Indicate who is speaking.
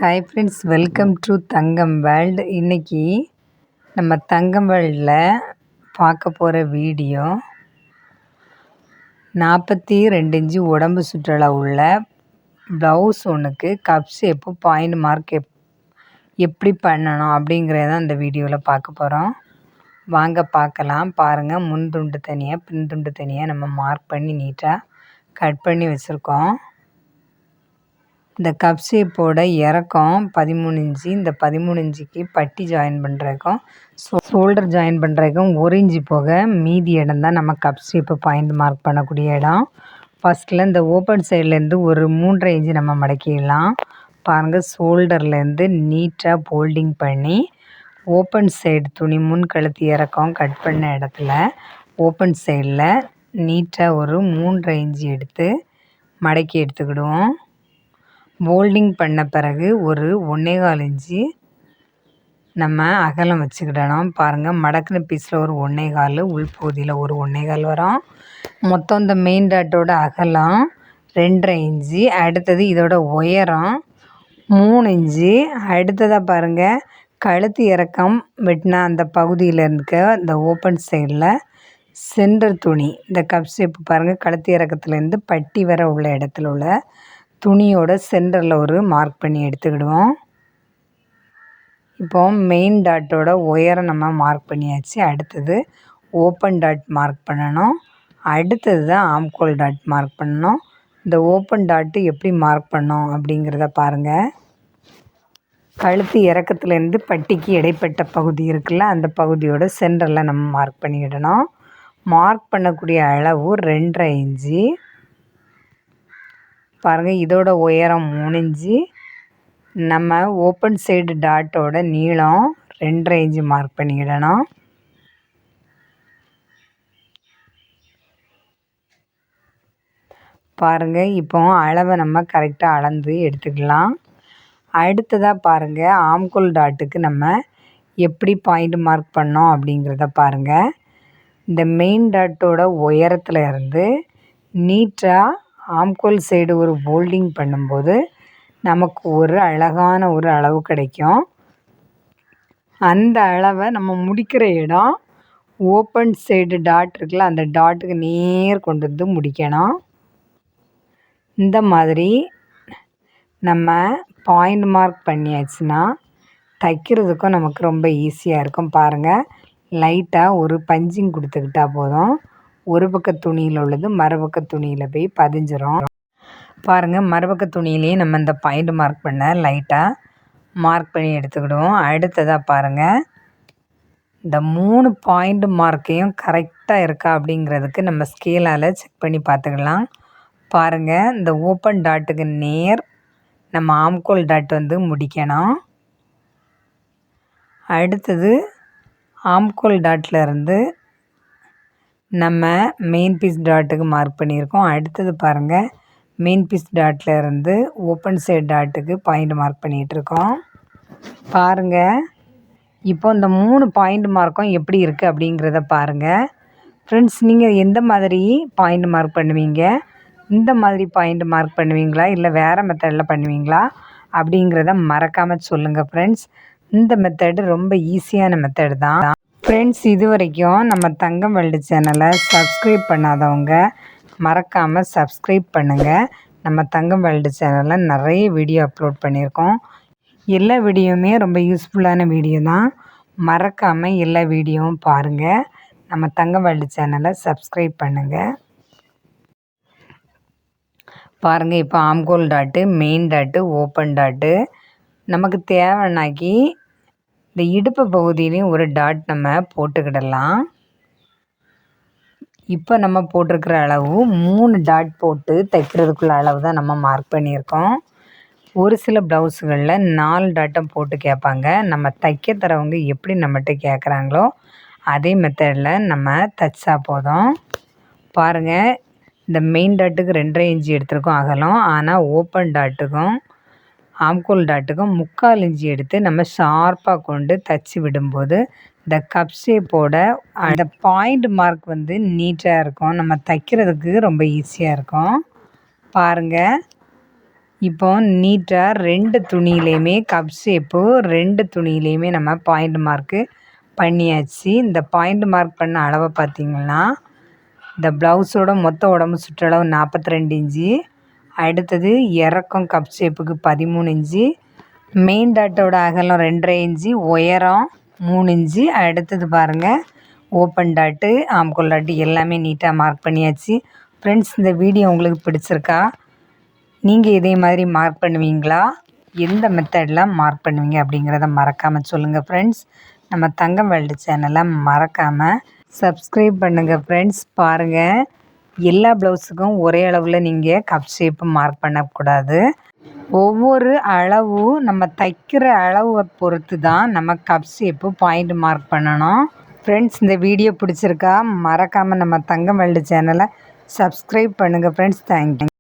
Speaker 1: Hi friends, welcome to Thangam world. இன்றைக்கி நம்ம தங்கம் வேர்ல்டில் பார்க்க போகிற வீடியோ 42 இன்ச்சு உடம்பு சுற்றளவு உள்ள ப்ளவுஸ் ஒன்றுக்கு கப் ஷேப்பு பாயிண்ட் மார்க் எப்படி பண்ணணும் அப்படிங்கிறதான் இந்த வீடியோவில் பார்க்க போகிறோம். வாங்க பார்க்கலாம். பாருங்கள், முன் துண்டு தனியாக பின் துண்டு தனியாக நம்ம மார்க் பண்ணி நீட்டாக கட் பண்ணி வச்சுருக்கோம். இந்த கப் ஷேப்போட இறக்கம் 13 இன்ச்சு. இந்த 13 இன்ச்சுக்கு பட்டி ஜாயின் பண்ணுறதுக்கும் ஷோல்டர் ஜாயின் பண்ணுறதுக்கும் 1 இன்ச்சு போக மீதி இடம் தான் நம்ம கப் ஷேப்பு பாயிண்ட் மார்க் பண்ணக்கூடிய இடம். ஃபஸ்ட்டில் இந்த ஓப்பன் சைட்லேருந்து ஒரு 3.5 இன்ச்சு நம்ம மடக்கிடலாம். பாருங்கள், ஷோல்டர்லேருந்து நீட்டாக ஃபோல்டிங் பண்ணி ஓப்பன் சைடு துணி முன் கழுத்து இறக்கம் கட் பண்ண இடத்துல ஓப்பன் சைடில் நீட்டாக ஒரு 3.5 இன்ச்சு எடுத்து மடக்கி எடுத்துக்கிடுவோம். ஃபோல்டிங் பண்ண பிறகு ஒரு 1.25 இன்ச்சு நம்ம அகலம் வச்சுக்கிடணும். பாருங்கள், மடக்கின பீஸில் ஒரு 1.25, உள்பகுதியில் ஒரு 1.25 வரும். மொத்தம் இந்த மெயின் டாட்டோட அகலம் 2.5 இன்ச்சு. அடுத்தது இதோட உயரம் 3 இன்ச்சு. அடுத்ததாக பாருங்கள், கழுத்து இறக்கம் வெட்டினா அந்த பகுதியில் இருக்க இந்த ஓப்பன் சைடில் சென்டர் துணி இந்த கப் ஷேப்பு பாருங்கள், கழுத்து இறக்கத்துலேருந்து பட்டி வர உள்ள இடத்துல உள்ள துணியோட சென்டரில் ஒரு மார்க் பண்ணி எடுத்துக்கிடுவோம். இப்போ மெயின் டாட்டோட உயரம் நம்ம மார்க் பண்ணியாச்சு. அடுத்தது ஓப்பன் டாட் மார்க் பண்ணணும். அடுத்தது தான் ஆம்கோல் டாட் மார்க் பண்ணணும். இந்த ஓப்பன் டாட்டு எப்படி மார்க் பண்ணோம் அப்படிங்கிறத பாருங்கள். கழுத்து இறக்கத்துலேருந்து பட்டிக்கு இடைப்பட்ட பகுதி இருக்குல்ல, அந்த பகுதியோட சென்டரில் நம்ம மார்க் பண்ணிக்கிடணும். மார்க் பண்ணக்கூடிய அளவு 2.5 இன்ச்சு. பாருங்கள், இதோட உயரம் 3 இன்ச்சு. நம்ம ஓப்பன் சைடு டாட்டோட நீளம் 2.5 இன்ச்சு மார்க் பண்ணிக்கிடணும். பாருங்கள், இப்போ அளவை நம்ம கரெக்டாக அளந்து எடுத்துக்கலாம். அடுத்ததாக பாருங்கள், ஆம்கோல் டாட்டுக்கு நம்ம எப்படி பாயிண்ட் மார்க் பண்ணோம் அப்படிங்கிறத பாருங்கள். இந்த மெயின் டாட்டோட உயரத்தில் இருந்து நீட்டாக ஆம்கோல் சைடு ஒரு ஃபோல்டிங் பண்ணும்போது நமக்கு ஒரு அழகான ஒரு அளவு கிடைக்கும். அந்த அளவை நம்ம முடிக்கிற இடம் ஓப்பன் சைடு டாட் இருக்குல்ல, அந்த டாட்டுக்கு நேர் கொண்டு வந்து முடிக்கணும். இந்த மாதிரி நம்ம பாயிண்ட் மார்க் பண்ணியாச்சுன்னா தைக்கிறதுக்கும் நமக்கு ரொம்ப ஈஸியாக இருக்கும். பாருங்கள், லைட்டாக ஒரு பஞ்சிங் கொடுத்துக்கிட்டா போதும். ஒரு பக்க துணியில் உள்ளது மறுபக்க துணியில் போய் பதிஞ்சிரும். பாருங்கள், மறுபக்க துணியிலேயே நம்ம இந்த பாயிண்ட் மார்க் பண்ண லைட்டாக மார்க் பண்ணி எடுத்துக்கிடுவோம். அடுத்ததாக பாருங்கள், இந்த 3 பாயிண்ட் மார்க்கையும் கரெக்டாக இருக்கா அப்படிங்கிறதுக்கு நம்ம ஸ்கேலால் செக் பண்ணி பார்த்துக்கலாம். பாருங்கள், இந்த ஓப்பன் டாட்டுக்கு நேர் நம்ம ஆம்கோல் டாட் வந்து முடிக்கணும். அடுத்தது ஆம்கோல் டாட்டில் இருந்து நம்ம மெயின் பீஸ் டாட்டுக்கு மார்க் பண்ணியிருக்கோம். அடுத்தது பாருங்கள், மெயின் பீஸ் டாட்டில் இருந்து ஓப்பன் சைடு டாட்டுக்கு பாயிண்ட் மார்க் பண்ணிகிட்ருக்கோம். பாருங்கள், இப்போ இந்த 3 பாயிண்ட் மார்க்கும் எப்படி இருக்குது அப்படிங்கிறத பாருங்கள். ஃப்ரெண்ட்ஸ், நீங்கள் எந்த மாதிரி பாயிண்ட் மார்க் பண்ணுவீங்க? இந்த மாதிரி பாயிண்ட் மார்க் பண்ணுவீங்களா, இல்லை வேறு மெத்தடில் பண்ணுவீங்களா அப்படிங்கிறத மறக்காமல் சொல்லுங்கள் ஃப்ரெண்ட்ஸ். இந்த மெத்தடு ரொம்ப ஈஸியான மெத்தடு தான் ஃப்ரெண்ட்ஸ். இது வரைக்கும் நம்ம தங்கம் வேர்ல்டு சேனலை சப்ஸ்கிரைப் பண்ணாதவங்க மறக்காமல் சப்ஸ்கிரைப் பண்ணுங்கள். நம்ம தங்கம் வேர்ல்டு சேனலில் நிறைய வீடியோ அப்லோட் பண்ணியிருக்கோம். எல்லா வீடியோவுமே ரொம்ப யூஸ்ஃபுல்லான வீடியோ தான். மறக்காமல் எல்லா வீடியோவும் பாருங்கள். நம்ம தங்கம் வேர்ல்டு சேனலை சப்ஸ்கிரைப் பண்ணுங்கள். பாருங்கள், இப்போ ஆம்கோல் dot, main dot, open dot நமக்கு தேவைன்னாக்கி இந்த இடுப்பு பகுதியிலையும் ஒரு டாட் நம்ம போட்டுக்கிடலாம். இப்போ நம்ம போட்டிருக்கிற அளவு 3 டாட் போட்டு தைக்கிறதுக்குள்ள அளவு தான் நம்ம மார்க் பண்ணியிருக்கோம். ஒரு சில ப்ளவுஸுகளில் 4 டாட்டம் போட்டு கேட்பாங்க. நம்ம தைக்க தரவங்க எப்படி நம்மகிட்ட கேட்குறாங்களோ அதே மெத்தடில் நம்ம தைச்சா போதும். பாருங்கள், இந்த மெயின் டாட்டுக்கு 2.5 இன்ச்சு எடுத்துருக்கோம் அகலம். ஆனால் ஓப்பன் டாட்டுக்கும் ஆம்கோல் டாட்டுக்கும் 3/4 இன்ச்சு எடுத்து நம்ம ஷார்ப்பாக கொண்டு தைச்சி விடும்போது இந்த கப் ஷேப்போட அந்த பாயிண்ட் மார்க் வந்து நீட்டாக இருக்கும். நம்ம தைக்கிறதுக்கு ரொம்ப ஈஸியாக இருக்கும். பாருங்கள், இப்போ நீட்டாக 2 துணியிலையுமே கப் ஷேப்பு 2 துணியிலையுமே நம்ம பாயிண்ட் மார்க்கு பண்ணியாச்சு. இந்த பாயிண்ட் மார்க் பண்ண அளவை பார்த்திங்கன்னா இந்த ப்ளவுஸோட மொத்த உடம்பு சுற்றளவு 42 இன்ச்சு. அடுத்தது இறக்கம் கப் ஷேப்புக்கு 13 இன்ச்சு. மெயின் டாட்டோட அகலம் 2.5 இன்ச்சு. உயரம் 3 இன்ச்சு. அடுத்தது பாருங்கள் ஓப்பன் டாட்டு ஆம்கோல் டாட்டு எல்லாமே நீட்டாக மார்க் பண்ணியாச்சு. ஃப்ரெண்ட்ஸ், இந்த வீடியோ உங்களுக்கு பிடிச்சிருக்கா? நீங்கள் இதே மாதிரி மார்க் பண்ணுவீங்களா? எந்த மெத்தடில் மார்க் பண்ணுவீங்க அப்படிங்கிறத மறக்காமல் சொல்லுங்கள் ஃப்ரெண்ட்ஸ். நம்ம தங்கம் வேர்ல்டு சேனலை மறக்காமல் சப்ஸ்கிரைப் பண்ணுங்கள் ஃப்ரெண்ட்ஸ். பாருங்கள், எல்லா ப்ளவுஸுக்கும் ஒரே அளவில் நீங்கள் கப் ஷேப்பு மார்க் பண்ணக்கூடாது. ஒவ்வொரு அளவு நம்ம தைக்கிற அளவை பொறுத்து தான் நம்ம கப் ஷேப்பு பாயிண்ட் மார்க் பண்ணணும். ஃப்ரெண்ட்ஸ், இந்த வீடியோ பிடிச்சிருக்கா? மறக்காமல் நம்ம தங்கம் வேர்ல்டு சேனலை சப்ஸ்கிரைப் பண்ணுங்கள் ஃப்ரெண்ட்ஸ். தேங்க்யூ.